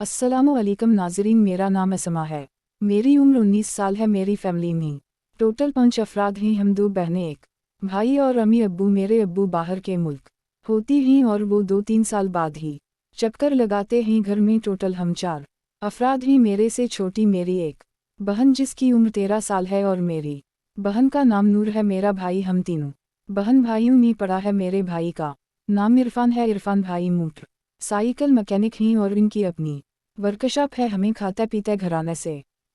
अस्सलामुअलैकुम नाज़रीन, मेरा नाम असमा है। मेरी उम्र 19 साल है। मेरी फैमिली में टोटल 5 अफराद हैं। हम 2 बहनें, एक भाई और अम्मी अब्बू। मेरे अब्बू बाहर के मुल्क होती हैं और वो 2-3 साल बाद ही चक्कर लगाते हैं। घर में टोटल हम 4 अफराद हैं। मेरे से छोटी मेरी एक बहन जिसकी उम्र 13 साल है और मेरी बहन का नाम नूर है। मेरा भाई, हम तीनों बहन भाइयों में पड़ा है। मेरे भाई का नाम इरफान है। इरफान भाई मोटर साइकिल मैकेनिक हैं और इनकी अपनी वर्कशॉप है। हमें खाता पीता घराने से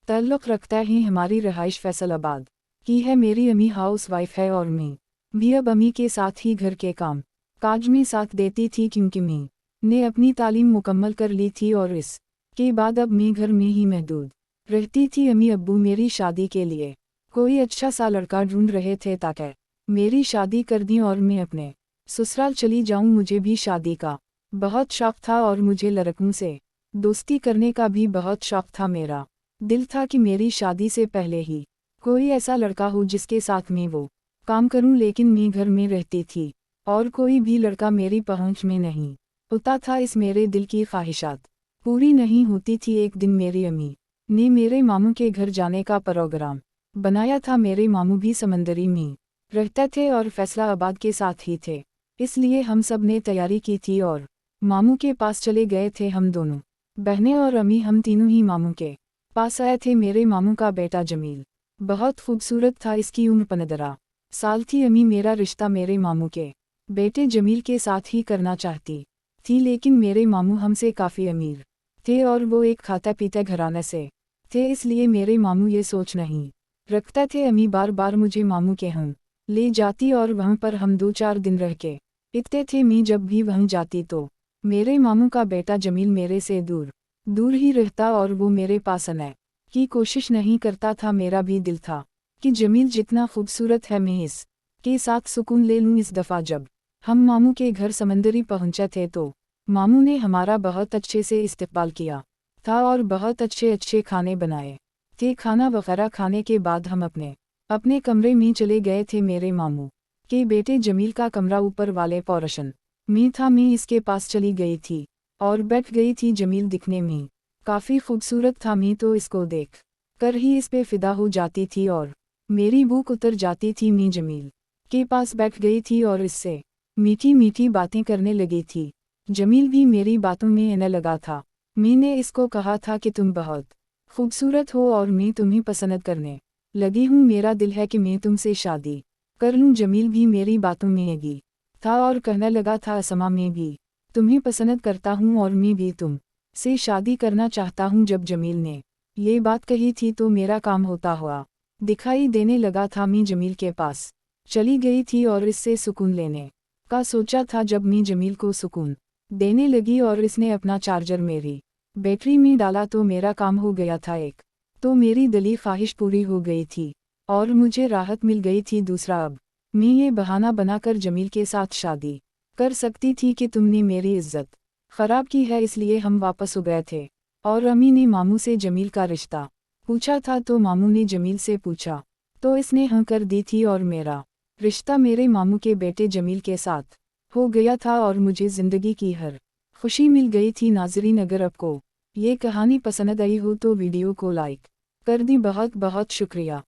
ताल्लुक़ रखता है। हमारी रहाइश फैसलाबाद की है। मेरी अम्मी हाउस वाइफ है और मैं भी अब अम्मी के साथ ही घर के काम काज में साथ देती थी, क्योंकि मैं ने अपनी तालीम मुकम्मल कर ली थी और इस के बाद अब मैं घर में ही महदूद रहती थी। अम्मी अब्बू मेरी शादी के लिए कोई अच्छा सा लड़का ढूंढ रहे थे ताकि मेरी शादी कर दी और मैं अपने ससुराल चली जाऊं। मुझे भी शादी का बहुत शौक था और मुझे लड़कों से दोस्ती करने का भी बहुत शौक था। मेरा दिल था कि मेरी शादी से पहले ही कोई ऐसा लड़का हो जिसके साथ मैं वो काम करूं, लेकिन मैं घर में रहती थी और कोई भी लड़का मेरी पहुंच में नहीं होता था। इस मेरे दिल की ख्वाहिशात पूरी नहीं होती थी। एक दिन मेरी अम्मी ने मेरे मामू के घर जाने का प्रोग्राम बनाया था। मेरे मामू भी समंदरी में रहते थे और फैसलाबाद के साथ ही थे, इसलिए हम सब ने तैयारी की थी और मामू के पास चले गए थे। हम दोनों बहनें और अम्मी, हम तीनों ही मामू के पास आए थे। मेरे मामू का बेटा जमील बहुत खूबसूरत था। इसकी उम्र 15 साल थी। अम्मी मेरा रिश्ता मेरे मामू के बेटे जमील के साथ ही करना चाहती थी, लेकिन मेरे मामू हमसे काफ़ी अमीर थे और वो एक खाता पीता घराने से थे, इसलिए मेरे मामू ये सोच नहीं रखते थे। अम्मी बार बार मुझे मामू के हम ले जाती और वहाँ पर हम 2-4 दिन रह के इतने थे। मैं जब भी वहाँ जाती तो मेरे मामू का बेटा जमील मेरे से दूर दूर ही रहता और वो मेरे पास आने की कोशिश नहीं करता था। मेरा भी दिल था कि जमील जितना खूबसूरत है मैं इस के साथ सुकून ले लूँ। इस दफ़ा जब हम मामू के घर समंदरी पहुँचे थे तो मामू ने हमारा बहुत अच्छे से इस्तकबाल किया था और बहुत अच्छे अच्छे खाने बनाए थे। खाना वगैरह खाने के बाद हम अपने अपने कमरे में चले गए थे। मेरे मामू के बेटे जमील का कमरा ऊपर वाले पोर्शन में था। मैं इसके पास चली गई थी और बैठ गई थी। जमील दिखने में काफ़ी खूबसूरत था। मैं तो इसको देख कर ही इस पे फिदा हो जाती थी और मेरी भूख उतर जाती थी। मैं जमील के पास बैठ गई थी और इससे मीठी मीठी बातें करने लगी थी। जमील भी मेरी बातों में आने लगा था। मैंने इसको कहा था कि तुम बहुत खूबसूरत हो और मैं तुम्हें पसंद करने लगी हूँ। मेरा दिल है कि मैं तुमसे शादी कर लूँ। जमील भी मेरी बातों में लगी था और कहने लगा था, असमा मैं भी तुम्हें पसंद करता हूँ और मैं भी तुम से शादी करना चाहता हूँ। जब जमील ने ये बात कही थी तो मेरा काम होता हुआ दिखाई देने लगा था। मैं जमील के पास चली गई थी और इससे सुकून लेने का सोचा था। जब मैं जमील को सुकून देने लगी और इसने अपना चार्जर मेरी बैटरी में डाला तो मेरा काम हो गया था। एक तो मेरी दिली ख्वाहिश पूरी हो गई थी और मुझे राहत मिल गई थी। दूसरा, अब मैं ये बहाना बनाकर जमील के साथ शादी कर सकती थी कि तुमने मेरी इज्जत ख़राब की है, इसलिए हम वापस हो गए थे। और अम्मी ने मामू से जमील का रिश्ता पूछा था तो मामू ने जमील से पूछा तो इसने हाँ कर दी थी और मेरा रिश्ता मेरे मामू के बेटे जमील के साथ हो गया था और मुझे ज़िंदगी की हर खुशी मिल गई थी। नाज़रीन, अगर आपको ये कहानी पसंद आई हो तो वीडियो को लाइक कर दी। बहुत बहुत शुक्रिया।